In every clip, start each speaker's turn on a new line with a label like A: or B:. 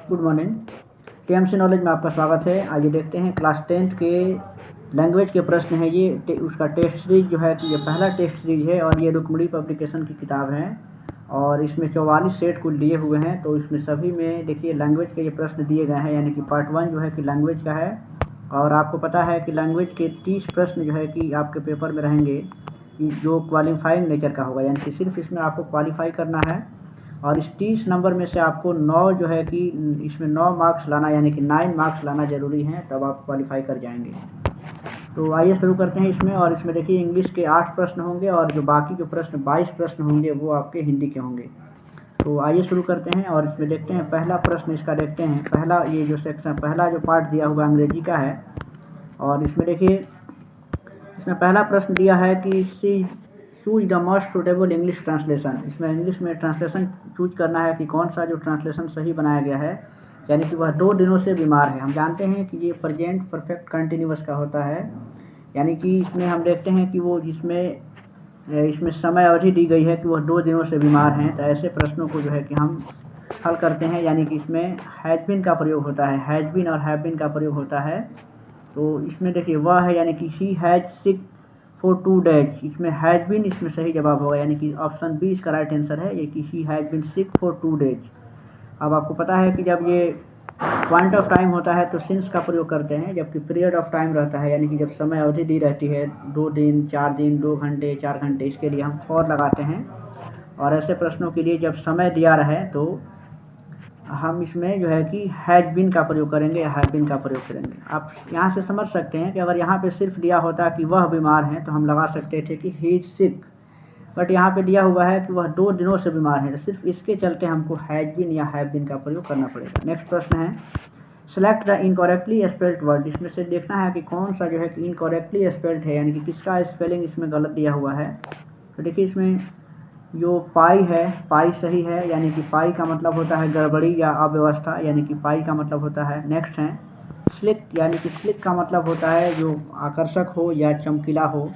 A: Good morning. TMC knowledge में आपका स्वागत है। आइए देखते हैं क्लास 10th के लैंग्वेज के प्रश्न है। ये उसका टेस्ट सीरीज जो है कि ये पहला टेस्ट सीरीज है और ये रुक्मणी पब्लिकेशन की किताब है और इसमें 44 सेट कुल दिए हुए हैं। तो इसमें सभी में देखिए लैंग्वेज के ये प्रश्न दिए गए हैं, यानी कि पार्ट 1 जो है कि लैंग्वेज का है। और आपको पता है कि लैंग्वेज के 30 प्रश्न जो है कि आपके पेपर में रहेंगे कि जो क्वालिफाइंग नेचर का होगा, यानी कि सिर्फ इसमें आपको क्वालिफाई करना है। और इस 30 नंबर में से आपको 9 जो है कि इसमें 9 मार्क्स लाना, यानी कि 9 मार्क्स लाना ज़रूरी है, तब आप क्वालिफाई कर जाएंगे। तो आइए शुरू करते हैं इसमें। और इसमें देखिए इंग्लिश के 8 प्रश्न होंगे और जो बाकी जो प्रश्न 22 प्रश्न होंगे वो आपके हिंदी के होंगे। तो आइए शुरू करते हैं और इसमें देखते हैं पहला प्रश्न इसका देखते हैं। पहला ये जो सेक्शन पहला जो पार्ट दिया हुआ अंग्रेजी का है और इसमें देखिए इसमें पहला प्रश्न दिया है कि choose the most suitable English translation. इसमें इंग्लिश में ट्रांसलेशन चूज करना है कि कौन सा जो ट्रांसलेशन सही बनाया गया है, यानी कि वह 2 दिनों से बीमार है। हम जानते हैं कि ये प्रेजेंट परफेक्ट कंटिन्यूअस का होता है, यानी कि इसमें हम देखते हैं कि वो इसमें समय अवधि दी गई है कि वह 2 दिनों से बीमार हैं। तो ऐसे प्रश्नों को जो है कि हम हल करते हैं, यानी कि इसमें हैज बीन का प्रयोग होता है, हैज बीन और हैव बीन का प्रयोग होता है। तो इसमें देखिए वह है, यानी कि he has sick for 2 days. इसमें हैज बीन इसमें सही जवाब होगा, यानी कि ऑप्शन बी इसका राइट आंसर है, ये कि he has been sick for 2 days. अब आपको पता है कि जब ये पॉइंट ऑफ टाइम होता है तो सिंस का प्रयोग करते हैं, जबकि पीरियड ऑफ टाइम रहता है, यानी कि जब समय अवधि दी रहती है 2 दिन 4 दिन 2 घंटे 4 घंटे, इसके लिए हम फॉर लगाते हैं। और ऐसे प्रश्नों के लिए जब समय दिया रहे तो हम इसमें जो है कि हैज बीन का प्रयोग करेंगे या हैव बीन का प्रयोग करेंगे। आप यहाँ से समझ सकते हैं कि अगर यहाँ पे सिर्फ दिया होता कि वह बीमार हैं तो हम लगा सकते थे कि ही इज सिक, बट यहाँ पे दिया हुआ है कि वह 2 दिनों से बीमार है, तो सिर्फ इसके चलते हमको हैज बीन या हैव बीन का प्रयोग करना पड़ेगा। नेक्स्ट प्रश्न है select the incorrectly spelled word. इसमें से देखना है कि कौन सा जो है कि इनकरेक्टली स्पेल्ड है, यानी कि किसका स्पेलिंग इसमें गलत दिया हुआ है। तो देखिए इसमें जो पाई है, पाई सही है, यानी कि पाई का मतलब होता है गड़बड़ी या अव्यवस्था, यानी कि पाई का मतलब होता है। नेक्स्ट है स्लिक, यानी कि स्लिक का मतलब होता है जो आकर्षक हो या चमकीला हो।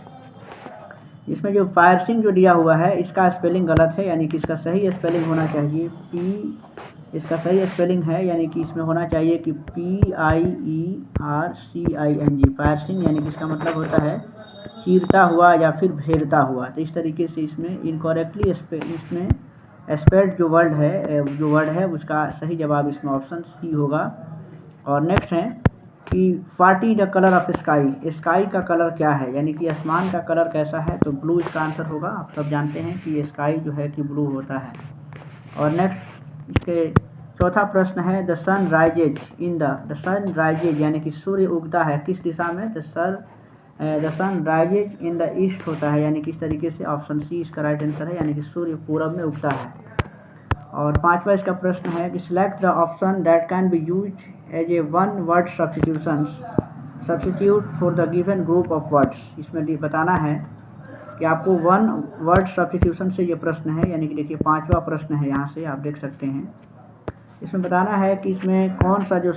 A: इसमें जो पायर्सिंग जो दिया हुआ है इसका स्पेलिंग गलत है, यानी कि इसका सही स्पेलिंग होना चाहिए इसका सही स्पेलिंग है, यानी कि इसमें होना चाहिए कि PIERCING। पायर्सिंग यानी कि इसका मतलब होता है चीरता हुआ या फिर भेदता हुआ। तो इस तरीके से इसमें इनकरेक्टली इसमें स्पेल्ड जो वर्ड है उसका सही जवाब इसमें ऑप्शन सी होगा। और नेक्स्ट है कि फाटी the colour of sky. Sky का कलर क्या है, यानी कि आसमान का कलर कैसा है, तो ब्लू इसका आंसर होगा। आप सब जानते हैं कि स्काई जो है कि ब्लू होता है। और नेक्स्ट इसके चौथा प्रश्न है द सन राइजेज यानी कि सूर्य उगता है किस दिशा में, the sun rises in the east होता है, यानी कि इस तरीके से ऑप्शन सी इसका राइट आंसर है, यानी कि सूर्य पूरब में उगता है। और पांचवा इसका प्रश्न है कि select the option that can be used as a one word substitute for the given group of words. इसमें बताना है कि आपको 1 वर्ड सब्स्टिट्यूशन से ये प्रश्न है, यानी कि देखिए 5वां प्रश्न है, यहाँ से आप देख सकते हैं। इसमें बताना है कि इसमें कौन सा जो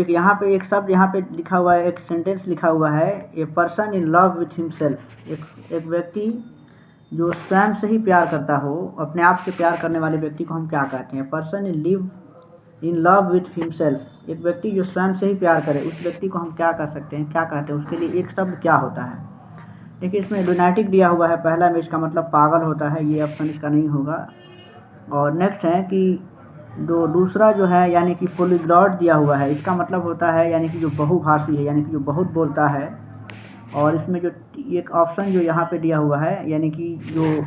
A: यहाँ पे एक शब्द यहाँ पे लिखा हुआ है, एक सेंटेंस लिखा हुआ है a person in love with himself. एक व्यक्ति जो स्वयं से ही प्यार करता हो, अपने आप से प्यार करने वाले व्यक्ति को हम क्या कहते हैं, person in love with himself. एक व्यक्ति जो स्वयं से ही प्यार करे उस व्यक्ति को हम क्या कह सकते हैं, क्या कहते हैं, उसके लिए एक शब्द क्या होता है। देखिए इसमें लुनाटिक दिया हुआ है पहला में, इसका मतलब पागल होता है, ये ऑप्शन इसका नहीं होगा। और नेक्स्ट है कि दूसरा जो है यानी कि पॉलीग्लॉट दिया हुआ है, इसका मतलब होता है यानी कि जो बहुभाषी है, यानी कि जो बहुत बोलता है। और इसमें जो एक ऑप्शन जो यहाँ पे दिया हुआ है, यानी कि जो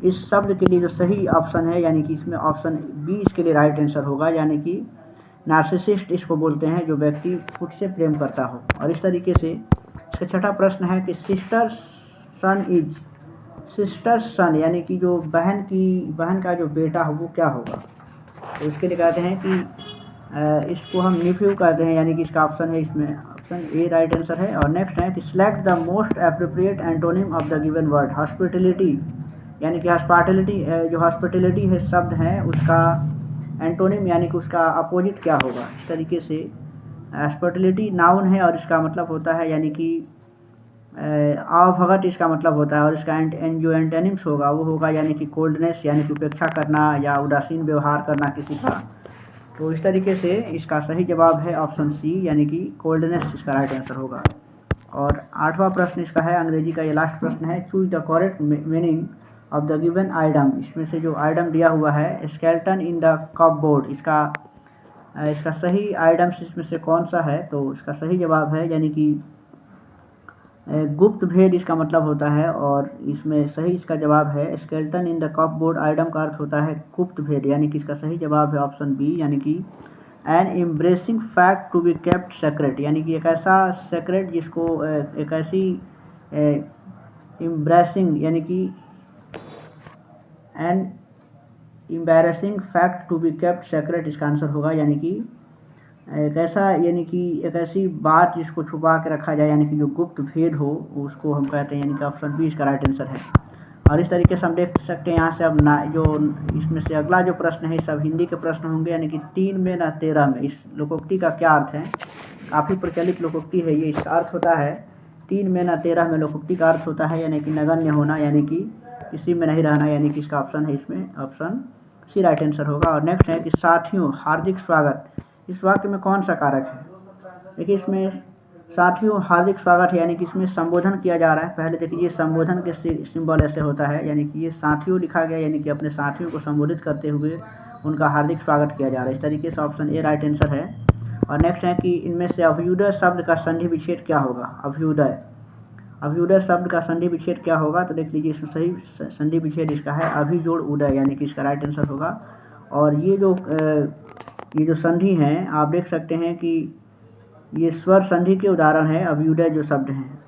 A: इस शब्द के लिए जो सही ऑप्शन है, यानी कि इसमें ऑप्शन बी इसके लिए राइट आंसर होगा, यानी कि नार्सिसिस्ट इसको बोलते हैं जो व्यक्ति खुद से प्रेम करता हो। और इस तरीके से इसका छठा प्रश्न है कि सिस्टर सन यानी कि जो बहन का जो बेटा हो वो क्या होगा। तो इसके लिए कहते हैं कि इसको हम निफ्यू कहते हैं, यानी कि इसका ऑप्शन है इसमें ऑप्शन ए राइट आंसर है। और नेक्स्ट है कि select the most appropriate antonym of the given word. Hospitality, यानी कि हॉस्पिटलिटी है शब्द है, उसका एंटोनिम यानी कि उसका अपोजिट क्या होगा। इस तरीके से हॉस्पिटलिटी नाउन है और इसका मतलब होता है यानी कि आवभगत इसका मतलब होता है। और इसका जो एंटोनिम्स होगा वो होगा यानी कि कोल्डनेस, यानी कि उपेक्षा करना या उदासीन व्यवहार करना किसी का। तो इस तरीके से इसका सही जवाब है ऑप्शन सी, यानी कि कोल्डनेस इसका राइट आंसर होगा। और 8वां प्रश्न इसका है, अंग्रेजी का ये लास्ट प्रश्न है, choose the correct meaning of the given item. इसमें से जो आइटम दिया हुआ है स्केलेटन इन द कपबोर्ड, इसका सही आइटम्स इसमें से कौन सा है? तो इसका सही जवाब है यानी कि गुप्त भेद इसका मतलब होता है, और इसमें सही इसका जवाब है skeleton in the cupboard. Item का अर्थ होता है गुप्त भेद, यानी कि इसका सही जवाब है ऑप्शन बी, यानी कि an embracing fact to be kept secret, यानी कि एक ऐसा सेक्रेट जिसको एक ऐसी एम्ब्रेसिंग यानी कि an embarrassing fact to be kept secret इसका आंसर होगा, यानी कि एक ऐसी बात जिसको छुपा के रखा जाए, यानी कि जो गुप्त भेद हो उसको हम कहते हैं, यानी कि ऑप्शन बी इसका राइट आंसर है। और इस तरीके से हम देख सकते हैं यहाँ से अब जो इसमें से अगला जो प्रश्न है सब हिंदी के प्रश्न होंगे, यानी कि 3 में न 13 में। इस लोकोक्ति का क्या अर्थ है? काफ़ी प्रचलित लोकोक्ति है ये। इसका अर्थ होता है 3 में न 13 में। लोकोक्ति का अर्थ होता है यानी कि नगण्य होना, यानी कि किसी में नहीं रहना, यानी कि इसका ऑप्शन है इसमें ऑप्शन सी राइट आंसर होगा। और नेक्स्ट है कि साथियों हार्दिक स्वागत, इस वाक्य में कौन सा कारक है? देखिए इसमें साथियों हार्दिक स्वागत है, यानी कि इसमें संबोधन किया जा रहा है। पहले देखिए ये संबोधन के सिंबल ऐसे होता है, यानी कि ये साथियों लिखा गया, यानी कि अपने साथियों को संबोधित करते हुए उनका हार्दिक स्वागत किया जा रहा है। इस तरीके से ऑप्शन ए राइट आंसर है। और नेक्स्ट है कि इनमें से अभ्युदय शब्द का संधि विच्छेद क्या होगा? अभ्युदय शब्द का संधि विच्छेद क्या होगा? तो देख लीजिए इसमें सही संधि विच्छेद इसका है अभिजोड़ उदय, यानी कि इसका राइट आंसर होगा। और ये जो संधि हैं आप देख सकते हैं कि ये स्वर संधि के उदाहरण है अभ्युदय जो शब्द हैं।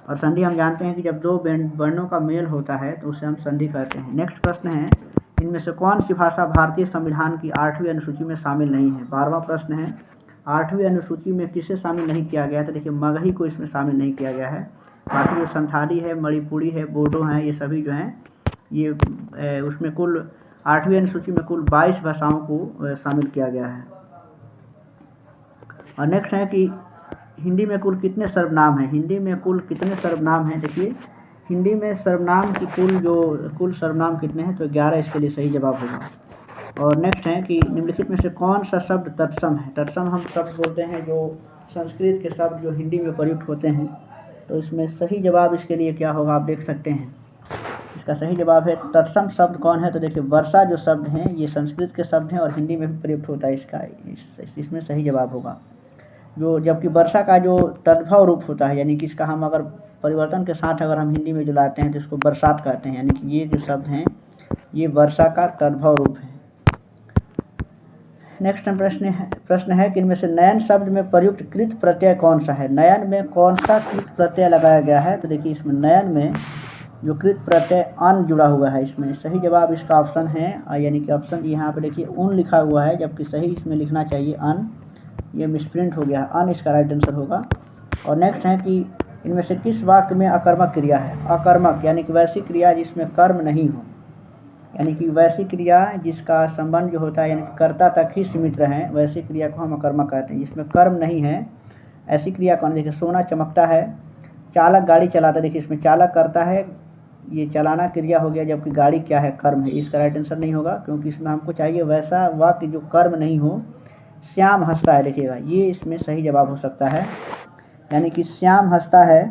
A: और संधि हम जानते हैं कि जब 2 वर्णों का मेल होता है तो उसे हम संधि कहते हैं। नेक्स्ट प्रश्न है, इनमें से कौन सी भाषा भारतीय संविधान की 8वीं अनुसूची में शामिल नहीं है? 12वां प्रश्न है, 8वीं अनुसूची में किसे शामिल नहीं किया गया? तो देखिए मगही को इसमें शामिल नहीं किया गया है। बाकी जो संथाली है, मणिपुरी है, बोडो हैं, ये सभी जो हैं ये उसमें कुल 8वीं अनुसूची में कुल 22 भाषाओं को शामिल किया गया है। और नेक्स्ट है कि हिंदी में कुल कितने सर्वनाम हैं? हिंदी में कुल कितने सर्वनाम हैं? देखिए हिंदी में सर्वनाम की कुल सर्वनाम कितने हैं? तो 11 इसके लिए सही जवाब होगा। और नेक्स्ट है कि निम्नलिखित में से कौन सा शब्द तत्सम है? तत्सम हम शब्द बोलते हैं जो संस्कृत के शब्द जो हिंदी में प्रयुक्त होते हैं। तो इसमें सही जवाब इसके लिए क्या होगा आप देख सकते हैं। इसका सही जवाब है तत्सम शब्द कौन है? तो देखिए वर्षा जो शब्द हैं ये संस्कृत के शब्द हैं और हिंदी में भी प्रयुक्त होता है। इसमें सही जवाब होगा। जबकि वर्षा का जो तद्भव रूप होता है, यानी कि इसका हम अगर परिवर्तन के साथ अगर हम हिंदी में जो लाते हैं तो इसको बरसात कहते हैं, यानी कि ये जो शब्द हैं ये वर्षा का तद्भव रूप है। नेक्स्ट प्रश्न है कि इनमें से नयन शब्द में प्रयुक्त कृत प्रत्यय कौन सा है? नयन में कौन सा कृत प्रत्यय लगाया गया है? तो देखिए इसमें नयन में जो कृत प्रत्यय अन जुड़ा हुआ है, इसमें सही जवाब इसका ऑप्शन है, यानी कि ऑप्शन यहाँ पे देखिए उन लिखा हुआ है, जबकि सही इसमें लिखना चाहिए अन। ये मिसप्रिंट हो गया है, अन इसका राइट आंसर होगा। और नेक्स्ट है कि इनमें से किस वाक्य में अकर्मक क्रिया है? अकर्मक यानी कि वैसी क्रिया जिसमें कर्म नहीं हो, यानी कि वैसी क्रिया जिसका संबंध जो होता है यानी कि कर्ता तक ही सीमित रहे, वैसी क्रिया को हम अकर्मक कहते हैं। जिसमें कर्म नहीं है ऐसी क्रिया कौन? देखिए सोना चमकता है, चालक गाड़ी चलाता है, देखिए इसमें चालक करता है, ये चलाना क्रिया हो गया, जबकि गाड़ी क्या है? कर्म है। इसका राइट आंसर नहीं होगा, क्योंकि इसमें हमको चाहिए वैसा वाक्य जो कर्म नहीं हो। श्याम हंसता है, देखिएगा ये इसमें सही जवाब हो सकता है, यानी कि श्याम हंसता है।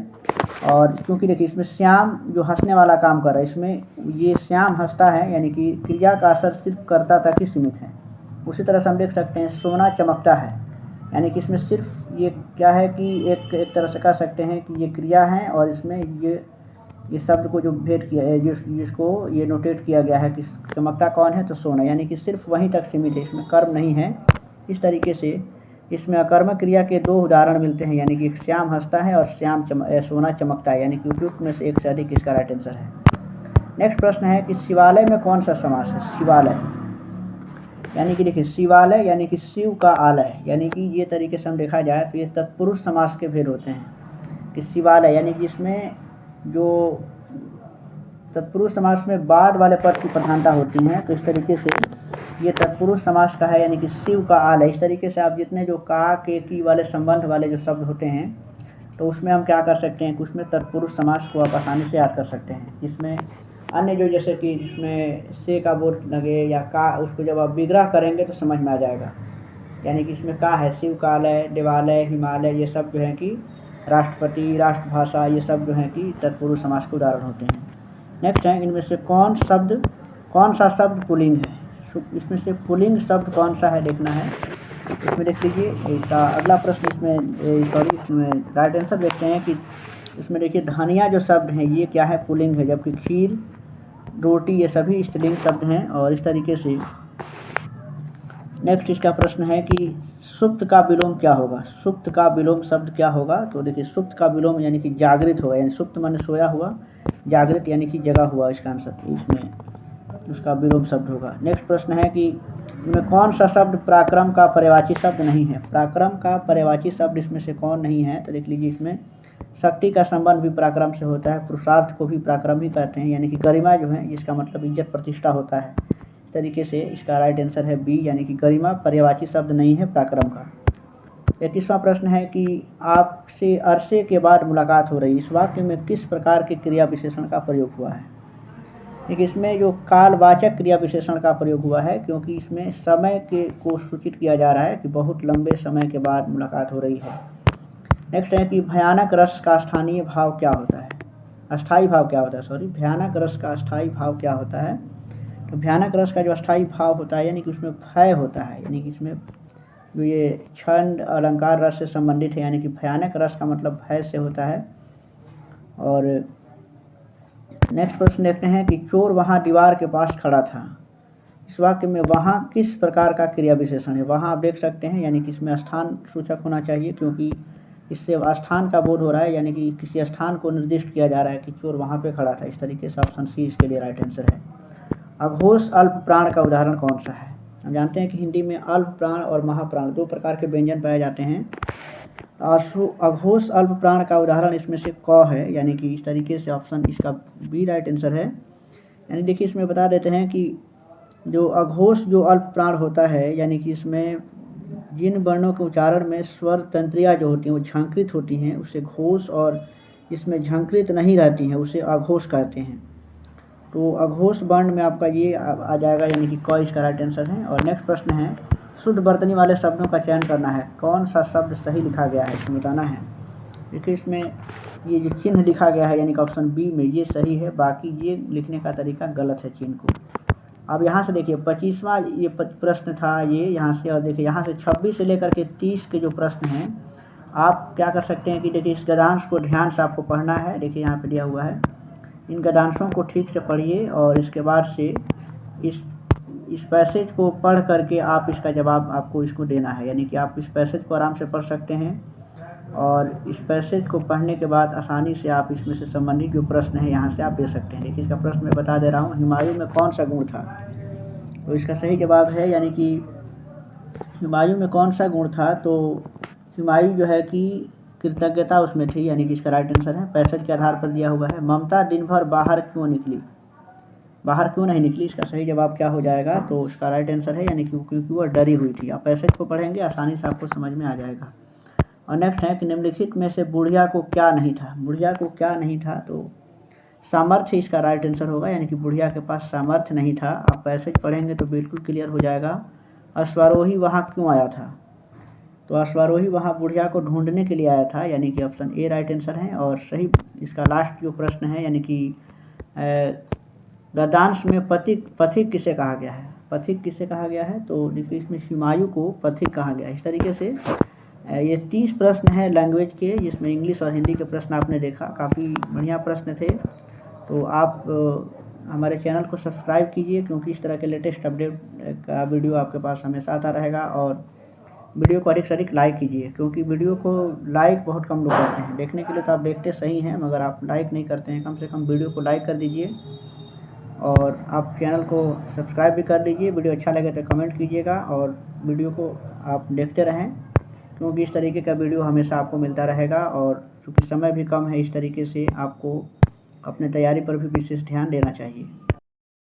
A: और क्योंकि देखिए इसमें श्याम जो हंसने वाला काम कर रहा है, इसमें ये श्याम हंसता है, यानी कि क्रिया का असर सिर्फ कर्ता तक ही सीमित है। उसी तरह से हम देख सकते हैं सोना चमकता है, यानी कि इसमें सिर्फ ये क्या है कि एक तरह से कह सकते हैं कि ये क्रिया है, और इसमें ये शब्द को जो भेद किया है, जिसको ये नोटेट किया गया है कि चमकता कौन है? तो सोना, यानी कि सिर्फ वहीं तक सीमित है, इसमें कर्म नहीं है। इस तरीके से इसमें अकर्मक क्रिया के 2 उदाहरण मिलते हैं, यानी कि श्याम हंसता है और सोना चमकता है, यानी कि उपयुक्त में से एक से अधिक इसका राइट आंसर है। नेक्स्ट प्रश्न है कि शिवालय में कौन सा समास है? शिवालय यानी कि देखिए शिवालय यानी कि शिव का आलय, यानी कि ये तरीके से हम देखा जाए तो ये तत्पुरुष समास के भेद होते हैं कि शिवालय यानी कि इसमें जो तत्पुरुष समास में बाद वाले पद की प्रधानता होती है, तो इस तरीके से ये तत्पुरुष समास का है, यानी कि शिव का आल है। इस तरीके से आप जितने जो का के की वाले संबंध वाले जो शब्द होते हैं तो उसमें हम क्या कर सकते हैं कि उसमें तत्पुरुष समास को आप आसानी से याद कर सकते हैं। इसमें अन्य जो जैसे कि जिसमें से का बोर्ड लगे या का, उसको जब आप विग्रह करेंगे तो समझ में आ जाएगा। यानी कि इसमें का है, शिवकालय, देवालय, हिमालय, ये सब जो है कि राष्ट्रपति, राष्ट्रभाषा, ये सब जो है कि तत्पुरुष समास के उदाहरण होते हैं। नेक्स्ट है, इनमें से कौन सा शब्द पुल्लिंग है? इसमें से पुल्लिंग शब्द कौन सा है देखना है। इसमें देख लीजिए, इसका अगला प्रश्न इसमें राइट आंसर देखते हैं कि इसमें देखिए धनिया जो शब्द है ये क्या है, पुल्लिंग है, जबकि खीर, रोटी ये सभी स्त्रीलिंग शब्द हैं। और इस तरीके से नेक्स्ट इसका प्रश्न है कि सुप्त का विलोम क्या होगा? सुप्त का विलोम शब्द क्या होगा? तो देखिए सुप्त का विलोम यानी कि जागृत होगा, यानी सुप्त माने सोया हुआ, जागृत यानी कि जगा हुआ, इसका आंसर इसमें उसका विलोम शब्द होगा। नेक्स्ट प्रश्न है कि इनमें कौन सा शब्द पराक्रम का पर्यायवाची शब्द नहीं है? पराक्रम का पर्यायवाची शब्द इसमें से कौन नहीं है? तो देख लीजिए, इसमें शक्ति का संबंध भी पराक्रम से होता है, पुरुषार्थ को भी पराक्रम ही कहते हैं, यानी कि गरिमा जो है जिसका मतलब इज्जत प्रतिष्ठा होता है। इस तरीके से इसका राइट आंसर है बी, यानी कि गरिमा पर्यायवाची शब्द नहीं है पराक्रम का। 31वां प्रश्न है कि आपसे अरसे के बाद मुलाकात हो रही, इस वाक्य में किस प्रकार के क्रिया विशेषण का प्रयोग हुआ है? देखिए इसमें जो कालवाचक क्रिया विशेषण का प्रयोग हुआ है, क्योंकि इसमें समय को सूचित किया जा रहा है कि बहुत लंबे समय के बाद मुलाकात हो रही है। नेक्स्ट है कि भयानक रस का स्थानीय भाव क्या होता है? अस्थाई भाव क्या होता है, सॉरी, भयानक रस का अस्थाई भाव क्या होता है? तो भयानक रस का जो अस्थाई भाव होता है यानी कि उसमें भय होता है, यानी कि इसमें जो ये छंद अलंकार रस से संबंधित है, यानी कि भयानक रस का मतलब भय से होता है। और नेक्स्ट प्रश्न देखते हैं कि चोर वहाँ दीवार के पास खड़ा था, इस वाक्य में वहाँ किस प्रकार का क्रिया विशेषण है? वहाँ आप देख सकते हैं, यानी कि इसमें स्थान सूचक होना चाहिए, क्योंकि इससे स्थान का बोध हो रहा है, यानी कि किसी स्थान को निर्दिष्ट किया जा रहा है कि चोर वहाँ पे खड़ा था। इस तरीके से ऑप्शन सी इसके लिए राइट आंसर है। अघोष अल्प प्राण का उदाहरण कौन सा है? हम जानते हैं कि हिंदी में अल्प प्राण और महाप्राण दो प्रकार के व्यंजन पाए जाते हैं। अघोष अल्प प्राण का उदाहरण इसमें से क है, यानी कि इस तरीके से ऑप्शन इसका बी राइट आंसर है। यानी देखिए इसमें बता देते हैं कि जो अघोष जो अल्प प्राण होता है, यानी कि इसमें जिन वर्णों के उच्चारण में स्वर तंत्रियाँ जो होती हैं वो झंकृत होती हैं, उसे घोष, और इसमें झंकृत नहीं रहती हैं उसे अघोष कहते हैं। तो अघोष वर्ण में आपका ये आ जाएगा, यानी कि क इसका राइट आंसर है। और नेक्स्ट प्रश्न है, शुद्ध वर्तनी वाले शब्दों का चयन करना है, कौन सा शब्द सही लिखा गया है इसमें बताना है। देखिए इसमें ये जो चिन्ह लिखा गया है, यानी कि ऑप्शन बी में ये सही है, बाकी ये लिखने का तरीका गलत है चिन्ह को। अब यहाँ से देखिए 25वां ये प्रश्न था ये यहाँ से, और देखिए यहाँ से 26 से लेकर के 30 के जो प्रश्न हैं, आप क्या कर सकते हैं कि देखिए इस गद्यांश को ध्यान से आपको पढ़ना है। देखिए यहाँ पे दिया हुआ है, इन गद्यांशों को ठीक से पढ़िए और इसके बाद से इस पैसेज को पढ़ करके आप इसका जवाब आपको इसको देना है। यानी कि आप इस पैसेज को आराम से पढ़ सकते हैं और इस पैसेज को पढ़ने के बाद आसानी से आप इसमें से संबंधित जो प्रश्न है यहाँ से आप दे सकते हैं। देखिए इसका प्रश्न मैं बता दे रहा हूँ, हुमायूं में कौन सा गुण था? तो इसका सही जवाब है, यानी कि हुमायूं में कौन सा गुण था? तो हुमायूं जो है कि कृतज्ञता उसमें थी, यानी कि इसका राइट आंसर है। पैसेज के आधार पर दिया हुआ है, ममता दिन भर बाहर क्यों निकली, बाहर क्यों नहीं निकली, इसका सही जवाब क्या हो जाएगा? तो उसका राइट आंसर है, यानी कि क्योंकि वह डरी हुई थी। आप पैसेज को पढ़ेंगे आसानी से आपको समझ में आ जाएगा। और नेक्स्ट है कि निम्नलिखित में से बुढ़िया को क्या नहीं था? बुढ़िया को क्या नहीं था? तो सामर्थ्य इसका राइट आंसर होगा, यानी कि बुढ़िया के पास सामर्थ्य नहीं था। आप पैसेज पढ़ेंगे तो बिल्कुल क्लियर हो जाएगा। अश्वारोही वहाँ क्यों आया था? तो अश्वारोही वहाँ बुढ़िया को ढूंढने के लिए आया था, यानी कि ऑप्शन ए राइट आंसर है। और सही इसका लास्ट जो प्रश्न है, यानी कि गद्यांश में पथिक किसे कहा गया है? पथिक किसे कहा गया है? तो देखिए इसमें हुमायूं को पथिक कहा गया है। इस तरीके से ये 30 प्रश्न हैं लैंग्वेज के, जिसमें इंग्लिश और हिंदी के प्रश्न आपने देखा, काफ़ी बढ़िया प्रश्न थे। तो आप हमारे चैनल को सब्सक्राइब कीजिए, क्योंकि इस तरह के लेटेस्ट अपडेट का वीडियो आपके पास हमेशा आता रहेगा। और वीडियो को अधिक से अधिक लाइक कीजिए, क्योंकि वीडियो को लाइक बहुत कम लोग करते हैं। देखने के लिए तो आप देखते सही हैं, मगर आप लाइक नहीं करते हैं। कम से कम वीडियो को लाइक कर दीजिए और आप चैनल को सब्सक्राइब भी कर लीजिए। वीडियो अच्छा लगे तो कमेंट कीजिएगा और वीडियो को आप देखते रहें, क्योंकि इस तरीके का वीडियो हमेशा आपको मिलता रहेगा। और चूँकि समय भी कम है, इस तरीके से आपको अपने तैयारी पर भी विशेष ध्यान देना चाहिए।